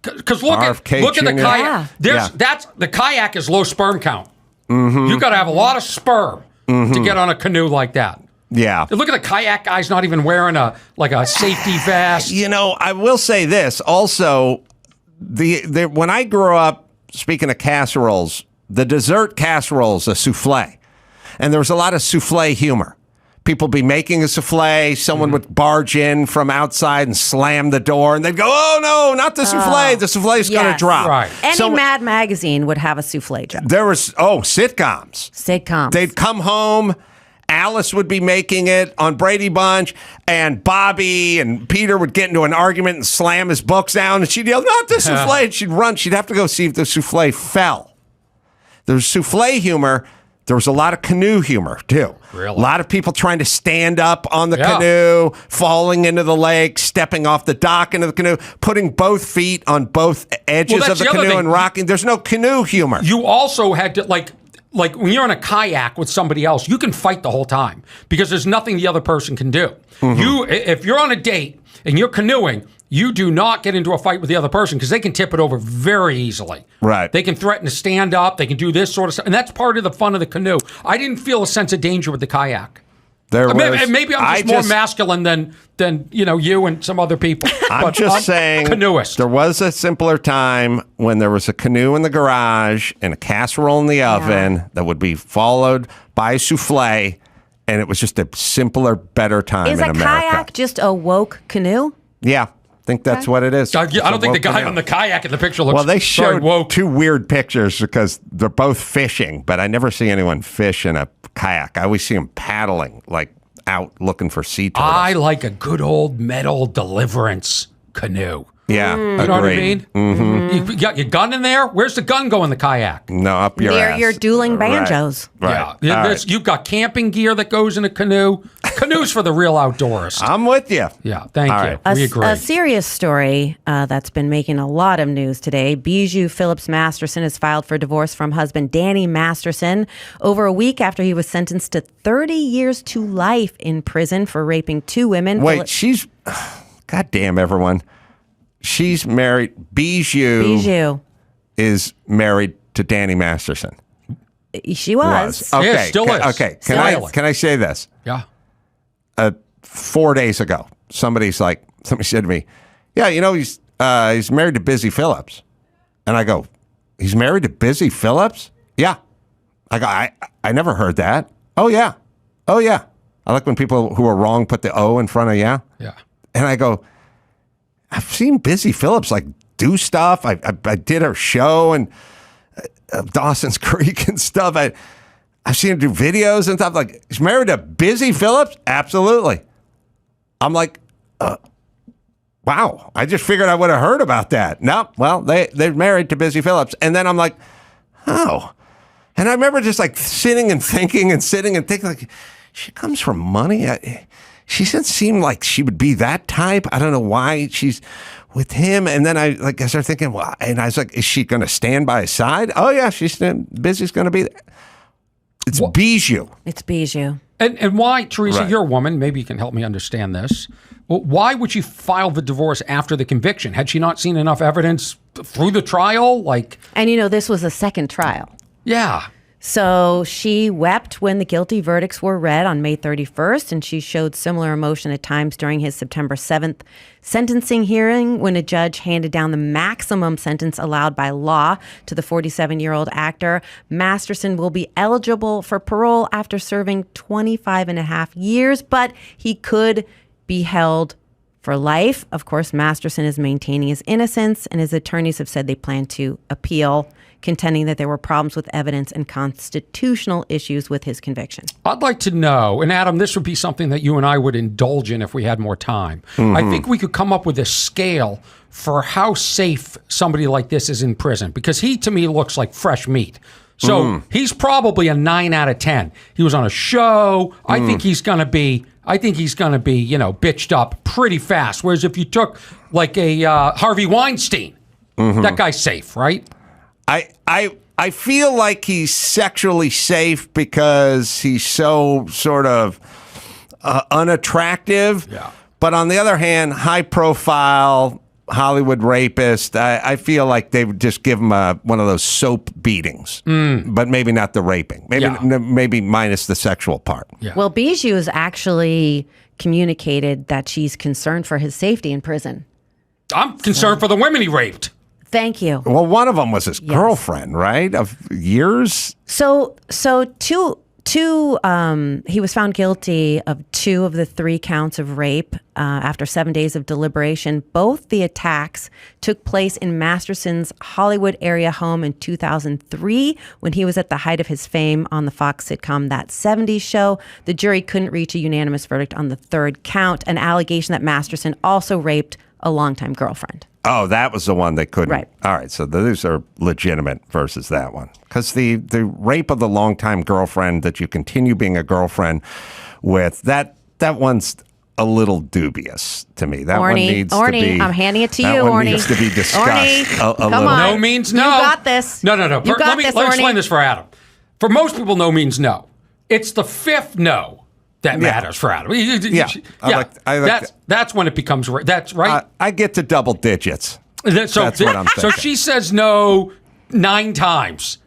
because look at RFK the Jr. kayak. The kayak is low sperm count. You got to have a lot of sperm to get on a canoe like that. Yeah. Look at the kayak guy's not even wearing a safety vest. You know, I will say this also. When I grew up, speaking of casseroles, the dessert casserole is a souffle. And there was a lot of souffle humor. People be making a souffle, someone would barge in from outside and slam the door, and they'd go, oh no, not the souffle. The souffle's going to drop. Right. Any Mad magazine would have a souffle joke. There was, sitcoms. Sitcoms. They'd come home. Alice would be making it on Brady Bunch, and Bobby and Peter would get into an argument and slam his books down, and she'd yell, not the souffle, and she'd run. She'd have to go see if the souffle fell. There's souffle humor. There was a lot of canoe humor, too. Really? A lot of people trying to stand up on the canoe, falling into the lake, stepping off the dock into the canoe, putting both feet on both edges of the canoe and rocking. There's no canoe humor. You also had to, like when you're on a kayak with somebody else, you can fight the whole time because there's nothing the other person can do. If you're on a date and you're canoeing, you do not get into a fight with the other person because they can tip it over very easily. Right. They can threaten to stand up. They can do this sort of stuff. And that's part of the fun of the canoe. I didn't feel a sense of danger with the kayak. Maybe I'm just more masculine than you and some other people. I'm just saying, canoeist. There was a simpler time when there was a canoe in the garage and a casserole in the oven that would be followed by a souffle, and it was just a simpler, better time in America. Is a kayak just a woke canoe? Yeah. I think that's what it is. I don't think the guy on the kayak in the picture looks they very showed woke. two weird pictures because they're both fishing, but I never see anyone fish in a kayak. I always see them paddling, like out looking for sea turtles. I like a good old metal Deliverance canoe. Yeah, You know what I mean? You got your gun in there? Where's the gun go in the kayak? No, up your ass. You're dueling banjos. Right. Yeah. You've got camping gear that goes in a canoe. Canoes for the real outdoorist. I'm with you. Yeah, thank you. Right. We agree. A serious story that's been making a lot of news today. Bijou Phillips Masterson has filed for divorce from husband Danny Masterson over a week after he was sentenced to 30 years to life in prison for raping two women. Wait, she's... God damn, everyone. She's married. Bijou is married to Danny Masterson. She was. Okay. Yeah, still is. Okay. Still is. Can I say this? Yeah. 4 days ago, somebody said to me, yeah, he's married to Busy Phillips. And I go, he's married to Busy Phillips? Yeah. I go, I never heard that. Oh, yeah. I like when people who are wrong put the O in front of yeah. Yeah. And I go, I've seen Busy Phillips do stuff. I did her show and Dawson's Creek and stuff. I've seen her do videos and stuff. Like, she's married to Busy Phillips? Absolutely. I'm like, wow. I just figured I would have heard about that. No, well, they're married to Busy Phillips. And then I'm like, oh. And I remember just sitting and thinking, like, she comes from money. She doesn't seem like she would be that type. I don't know why she's with him. And then I started thinking, well, and I was like, is she going to stand by his side? Oh yeah, Busy's going to be there. It's Bijou. It's Bijou. And why, Teresa, Right. you're a woman, maybe you can help me understand this. Well, why would she file the divorce after the conviction? Had she not seen enough evidence through the trial? And this was a second trial. Yeah. So she wept when the guilty verdicts were read on May 31st, and she showed similar emotion at times during his September 7th sentencing hearing when a judge handed down the maximum sentence allowed by law to the 47-year-old actor. Masterson will be eligible for parole after serving 25 and a half years, but he could be held for life. Of course, Masterson is maintaining his innocence, and his attorneys have said they plan to appeal, contending that there were problems with evidence and constitutional issues with his conviction. I'd like to know, and Adam, this would be something that you and I would indulge in if we had more time. I think we could come up with a scale for how safe somebody like this is in prison, because he, to me, looks like fresh meat. So he's probably a 9 out of 10. He was on a show. I think he's going to be, bitched up pretty fast. Whereas if you took like a Harvey Weinstein, that guy's safe, right? I feel like he's sexually safe because he's so sort of unattractive. Yeah. But on the other hand, high profile Hollywood rapist, I feel like they would just give him one of those soap beatings, but maybe not the raping. Maybe minus the sexual part. Yeah. Well, Bijou has actually communicated that she's concerned for his safety in prison. I'm concerned for the women he raped. Thank you. Well, one of them was his girlfriend, right? Of years. So he was found guilty of 2 of the 3 counts of rape after 7 days of deliberation. Both the attacks took place in Masterson's Hollywood area home in 2003 when he was at the height of his fame on the Fox sitcom That 70s Show. The jury couldn't reach a unanimous verdict on the 3rd count, an allegation that Masterson also raped a longtime girlfriend. Oh, that was the one they couldn't. Right. All right, so those are legitimate versus that one. Because the rape of the longtime girlfriend that you continue being a girlfriend with, that one's a little dubious to me. That one needs to be... I'm handing it to you, That one Orny. needs to be discussed a Come little. on. No means no. You got this. No. Let me explain this for Adam. For most people, no means no. It's the 5th no that matters for Adam. That's when it becomes... That's right. I get to double digits. That's what I'm thinking. So she says no 9 times.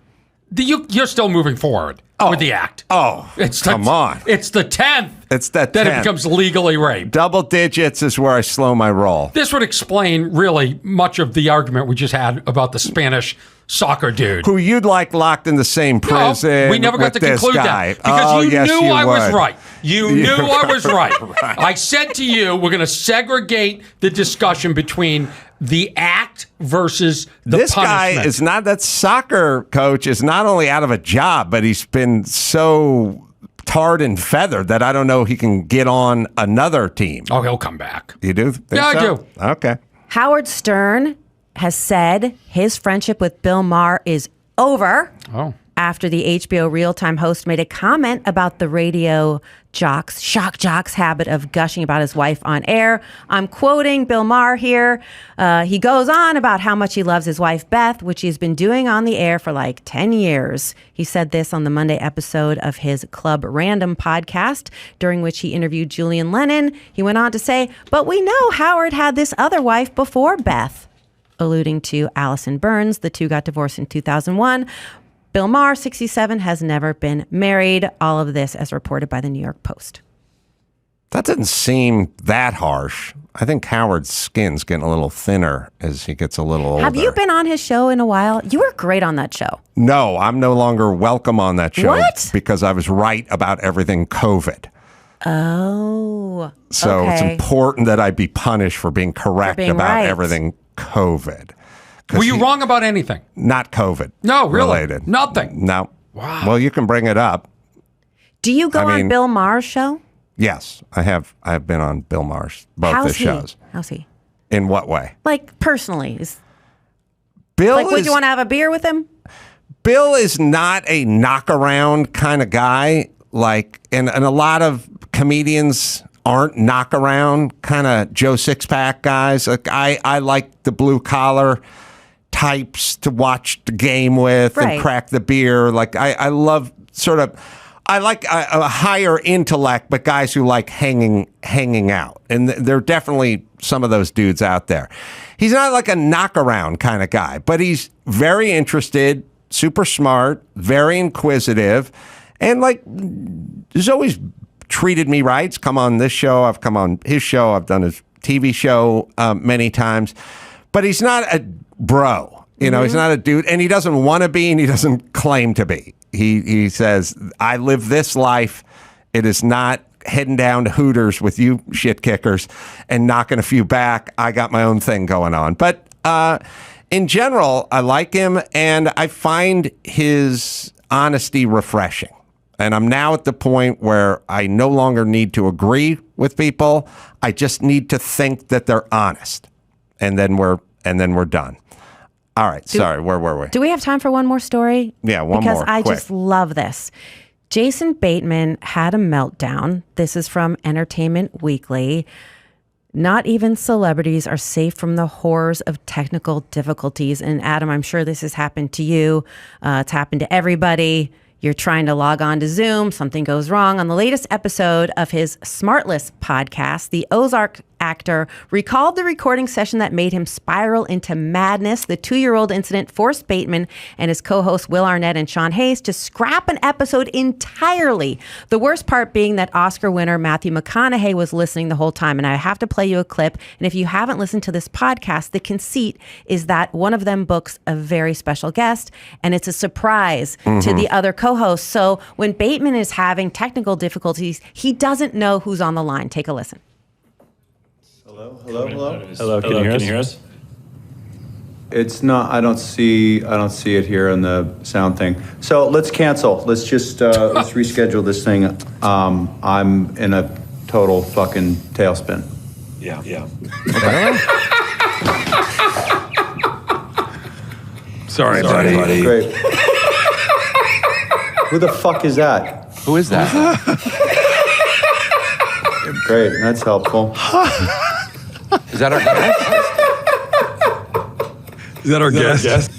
You're still moving forward with the act. Oh, come on. It's the 10th. It's that Then it becomes legally rape. Double digits is where I slow my roll. This would explain really much of the argument we just had about the Spanish soccer dude. Who you'd like locked in the same prison. No, we never got to conclude that. Because you knew I was right. You knew I was right. I said to you, we're going to segregate the discussion between the act versus the this punishment. Guy is not, that soccer coach is not only out of a job, but he's been so tarred and feathered that I don't know he can get on another team. Oh, he'll come back. You do? Think Yeah, so? I do. Okay. Howard Stern has said his friendship with Bill Maher is over. Oh. After the HBO Real-Time host made a comment about the radio shock jock's habit of gushing about his wife on air. I'm quoting Bill Maher here. He goes on about how much he loves his wife, Beth, which he's been doing on the air for like 10 years. He said this on the Monday episode of his Club Random podcast, during which he interviewed Julian Lennon. He went on to say, but we know Howard had this other wife before Beth, alluding to Allison Burns. The two got divorced in 2001. Bill Maher, 67, has never been married. All of this as reported by the New York Post. That doesn't seem that harsh. I think Howard's skin's getting a little thinner as he gets a little older. Have you been on his show in a while? You were great on that show. No, I'm no longer welcome on that show. What? Because I was right about everything COVID. Oh, So okay. it's important that I be punished for being correct being about right. everything COVID. Were you wrong about anything? Not COVID. No, really? Related. Nothing? No. Wow. Well, you can bring it up. Do you go on Bill Maher's show? Yes, I have. I've been on Bill Maher's, both How's his shows. How's he? In what way? Like personally, Bill would you want to have a beer with him? Bill is not a knock around kind of guy. Like, and a lot of comedians aren't knock around kind of Joe Sixpack guys. Like I like the blue collar types to watch the game with Right. and crack the beer. Like I love sort of. I like a higher intellect, but guys who like hanging out. And there are definitely some of those dudes out there. He's not like a knock around kind of guy, but he's very interested super smart, very inquisitive, and like has always treated me right. He's come on this show. I've come on his show. I've done his TV show many times. But he's not a bro. You know, he's not a dude, and he doesn't want to be, and he doesn't claim to be. He says, I live this life. It is not heading down to Hooters with you shit kickers and knocking a few back. I got my own thing going on. But in general, I like him, and I find his honesty refreshing. And I'm now at the point where I no longer need to agree with people. I just need to think that they're honest. And then we're done. All right. Sorry. Where were we? Do we have time for one more story? Yeah, one more. Because I just love this. Jason Bateman had a meltdown. This is from Entertainment Weekly. Not even celebrities are safe from the horrors of technical difficulties. And Adam, I'm sure this has happened to you. It's happened to everybody. You're trying to log on to Zoom. Something goes wrong. On the latest episode of his Smartless podcast, the Ozark actor recalled the recording session that made him spiral into madness. The 2-year-old incident forced Bateman and his co-hosts Will Arnett and Sean Hayes to scrap an episode entirely. The worst part being that Oscar winner Matthew McConaughey was listening the whole time. And I have to play you a clip. And if you haven't listened to this podcast, the conceit is that one of them books a very special guest, and it's a surprise to the other co-hosts. So when Bateman is having technical difficulties, he doesn't know who's on the line. Take a listen. Hello, can you hear us? It's not, I don't see it here on the sound thing. So let's cancel. Let's just, let's reschedule this thing. I'm in a total fucking tailspin. Yeah. Sorry, buddy. Great. Who the fuck is that? Who is that? Great, that's helpful. Is that our guest? Is that our guest?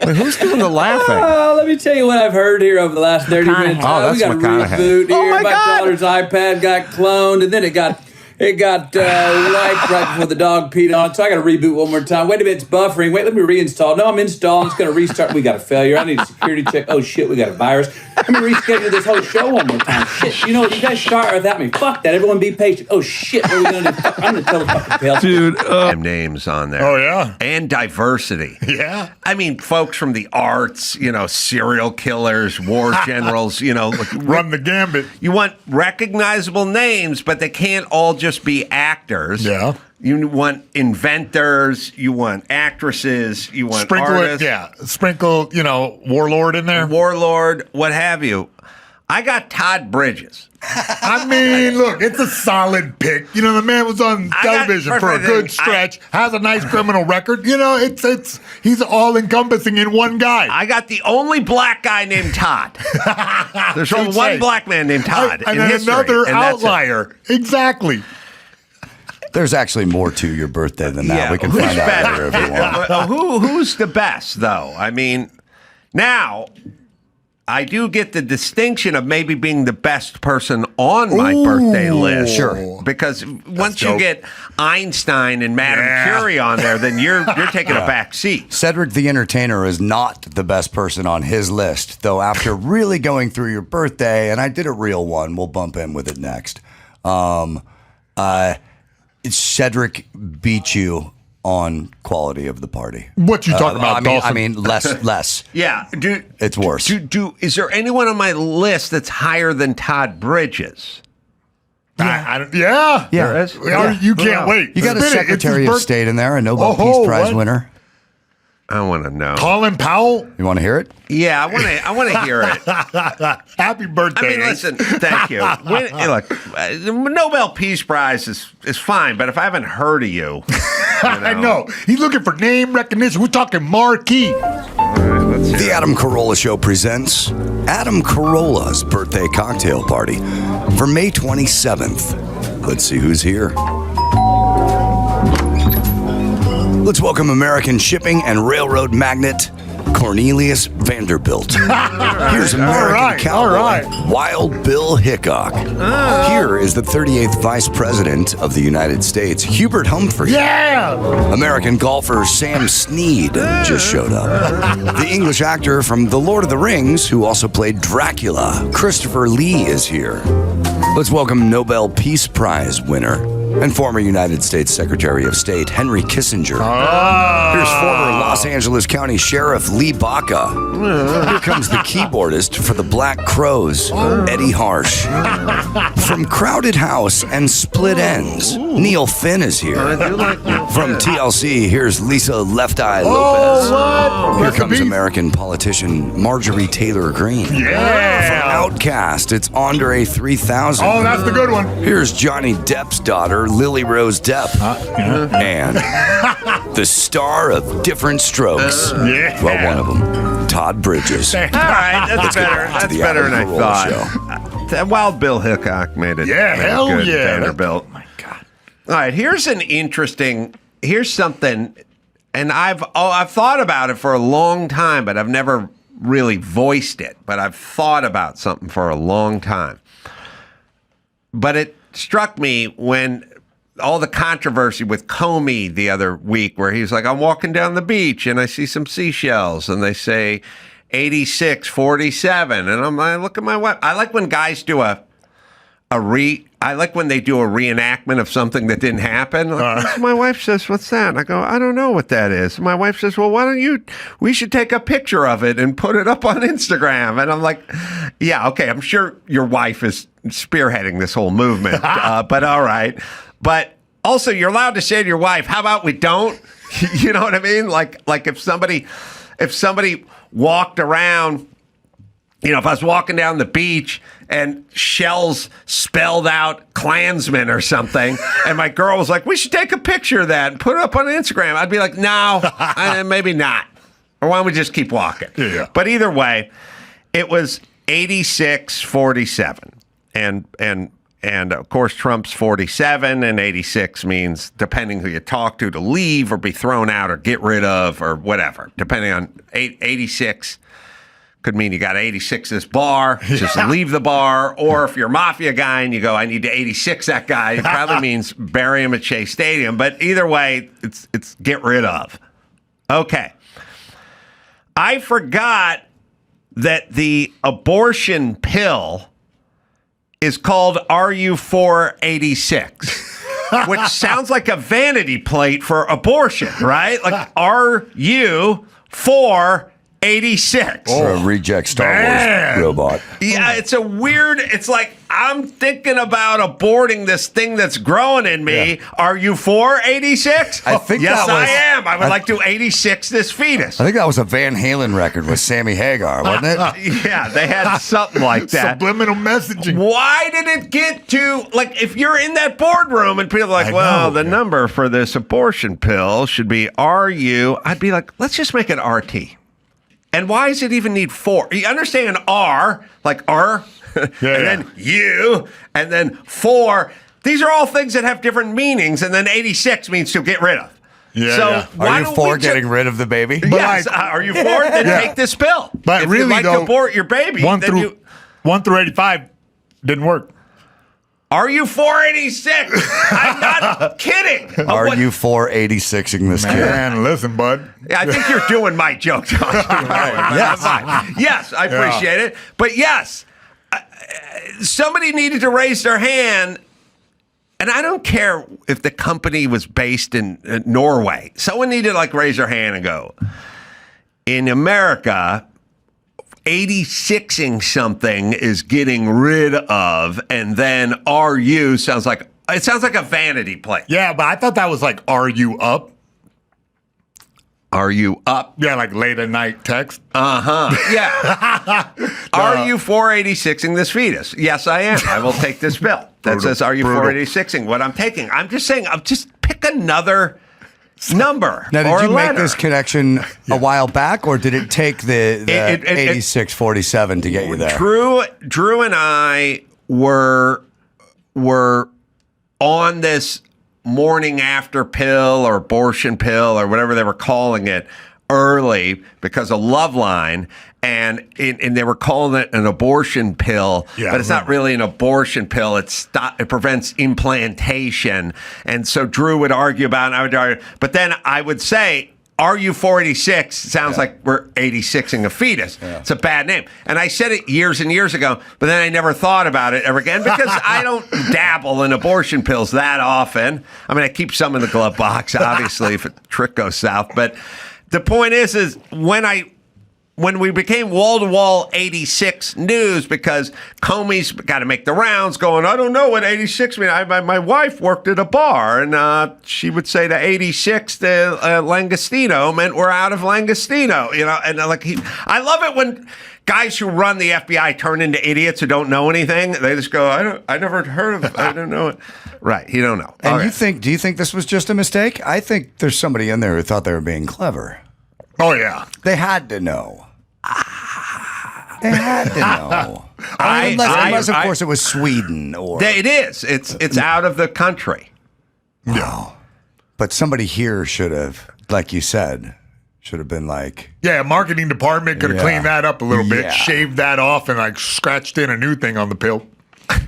Wait, who's doing the laughing? Let me tell you what I've heard here over the last 30 minutes. Oh, that's we got McConaughey. a reboot here. Oh my God. daughter's iPad got cloned, and then it got wiped right before the dog peed on it. So I got to reboot one more time. Wait a minute, it's buffering. Wait, let me reinstall. No, I'm installing. It's going to restart. We got a failure. I need a security check. Oh shit, we got a virus. Let me reschedule this whole show one more time. Shit, you know what? You guys start without me. Fuck that. Everyone be patient. Oh shit, what are we going to do? I'm going to tell the fucking pale. Dude, names on there. Oh, yeah? And diversity. Yeah. I mean, folks from the arts, serial killers, war generals, Run the gambit. You want recognizable names, but they can't all just be actors. Yeah. You want inventors, you want actresses, you want artists. Sprinkle, warlord in there. Warlord, what have you. I got Todd Bridges. I mean, look, it's a solid pick. The man was on television for a good stretch, has a nice criminal record. He's all encompassing in one guy. I got the only black guy named Todd. There's only one black man named Todd and in then history, another and that's it. outlier. Exactly. There's actually more to your birthday than that. Yeah, We can who's find out better? later if you want. Who's the best, though? I mean, now I do get the distinction of maybe being the best person on my birthday list. Sure. Because once you get Einstein and Madame Curie on there, then you're taking a back seat. Cedric the Entertainer is not the best person on his list, though after really going through your birthday, and I did a real one, we'll bump in with it next. Cedric beat you on quality of the party. What you talking about, Dawson? I mean, less. Yeah. It's worse. Is there anyone on my list that's higher than Todd Bridges? Yeah. There is? You can't wait. You got a Secretary of State in there, a Nobel Peace Prize winner. I want to know. Colin Powell? You want to hear it? Yeah, I want to hear it. Happy birthday. I mean, listen, thank you. Look, the Nobel Peace Prize is fine, but if I haven't heard of you. I know. He's looking for name recognition. We're talking marquee. The Adam Carolla Show presents Adam Carolla's birthday cocktail party for May 27th. Let's see who's here. Let's welcome American shipping and railroad magnate Cornelius Vanderbilt. Here's American right, cowboy, all right. Wild Bill Hickok. Here is the 38th Vice President of the United States, Hubert Humphrey. Yeah! American golfer Sam Snead just showed up. The English actor from The Lord of the Rings, who also played Dracula, Christopher Lee, is here. Let's welcome Nobel Peace Prize winner and former United States Secretary of State Henry Kissinger. Here's former Los Angeles County Sheriff Lee Baca. Here comes the keyboardist for the Black Crowes, Eddie Harsh. From Crowded House and Split Ends, Neil Finn is here. From TLC, here's Lisa Left Eye Lopez. Here comes American politician Marjorie Taylor Greene. Yeah! From Outcast, it's Andre 3000. Oh, that's the good one. Here's Johnny Depp's daughter, Lily Rose Depp. And the star of Different Strokes. Yeah. Well, one of them, Todd Bridges. All right, that's better. back to That's the better than I Adam Carolla thought. That Wild Bill Hickok made it. Yeah, made it hell good, yeah. Vanderbilt. Oh, my God. All right, here's something, and I've thought about it for a long time, but I've never really voiced it. But I've thought about something for a long time. But it struck me when all the controversy with Comey the other week, where he's like, I'm walking down the beach and I see some seashells and they say 86-47. And I look at my wife. I like when guys do I like when they do a reenactment of something that didn't happen. Like, my wife says, what's that? And I go, I don't know what that is. My wife says, well, we should take a picture of it and put it up on Instagram. And I'm like, yeah, okay, I'm sure your wife is spearheading this whole movement, but all right. But also, you're allowed to say to your wife, how about we don't? You know what I mean? Like if somebody walked around, if I was walking down the beach and shells spelled out Klansman or something, and my girl was like, we should take a picture of that and put it up on Instagram, I'd be like, no, maybe not. Or why don't we just keep walking? Yeah. But either way, it was 86-47. And of course, Trump's 47, and 86 means, depending who you talk to leave or be thrown out or get rid of or whatever. Depending on 86 could mean you got to 86 this bar, just leave the bar. Or if you're a mafia guy and you go, I need to 86 that guy, it probably means bury him at Shea Stadium. But either way, it's get rid of. Okay. I forgot that the abortion pill is called RU486, which sounds like a vanity plate for abortion, right? Like RU486. Or a reject Star Wars robot. Yeah, it's it's like, I'm thinking about aborting this thing that's growing in me. Yeah. Are you 486? I think yes, that was, I am. I would like to 86 this fetus. I think that was a Van Halen record with Sammy Hagar, wasn't it? Yeah, they had something like that. Subliminal messaging. Why did it get to, like, if you're in that boardroom and people are like, the number for this abortion pill should be RU, I'd be like, let's just make it RT. And why does it even need 4? You understand R, like R, then U, and then 4. These are all things that have different meanings, and then 86 means to get rid of. Yeah, so are you for getting rid of the baby? Yes. Are you for it? Then take this pill. But if really, you'd like to abort your baby, 1 through 85 didn't work. Are you 486? I'm not kidding. Are you 486ing this kid? Man, listen, bud. Yeah, I think you're doing my joke, John. Yes, I appreciate it. But yes, somebody needed to raise their hand. And I don't care if the company was based in Norway. Someone needed to raise their hand and go, in America, 86ing something is getting rid of, and then RU sounds like a vanity plate. Yeah, but I thought that was like, are you up? Are you up? Yeah, like late at night text. Yeah. Are you 486ing this fetus? Yes, I am. I will take this pill that says, are you 486ing what I'm taking? I'm just saying, just pick another number. Now, or did you letter. make this connection a while back, or did it take the 86-47 to get you there? Drew and I were on this morning after pill or abortion pill or whatever they were calling it early because of Loveline, and they were calling it an abortion pill, but it's not really an abortion pill. It prevents implantation. And so Drew would argue about it, and I would argue. But then I would say, RU486 sounds like we're 86ing a fetus. It's a bad name. And I said it years and years ago, but then I never thought about it ever again because I don't dabble in abortion pills that often. I mean, I keep some in the glove box, obviously, if a trick goes south. But the point is when we became wall-to-wall 86 news, because Comey's got to make the rounds going, I don't know what 86 means. My wife worked at a bar, and she would say to 86 to Langostino meant we're out of Langostino. And I love it when guys who run the FBI turn into idiots who don't know anything. They just go, I never heard of it. I don't know it. Right, you don't know. And do you think this was just a mistake? I think there's somebody in there who thought they were being clever. Oh, yeah. They had to know. They had to know. Unless, of course, it was Sweden or... It is. It's out of the country. No. But somebody here should have, like you said, should have been like... Yeah, marketing department could have cleaned that up a little bit, shaved that off, and scratched in a new thing on the pill.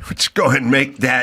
Let's go ahead and make that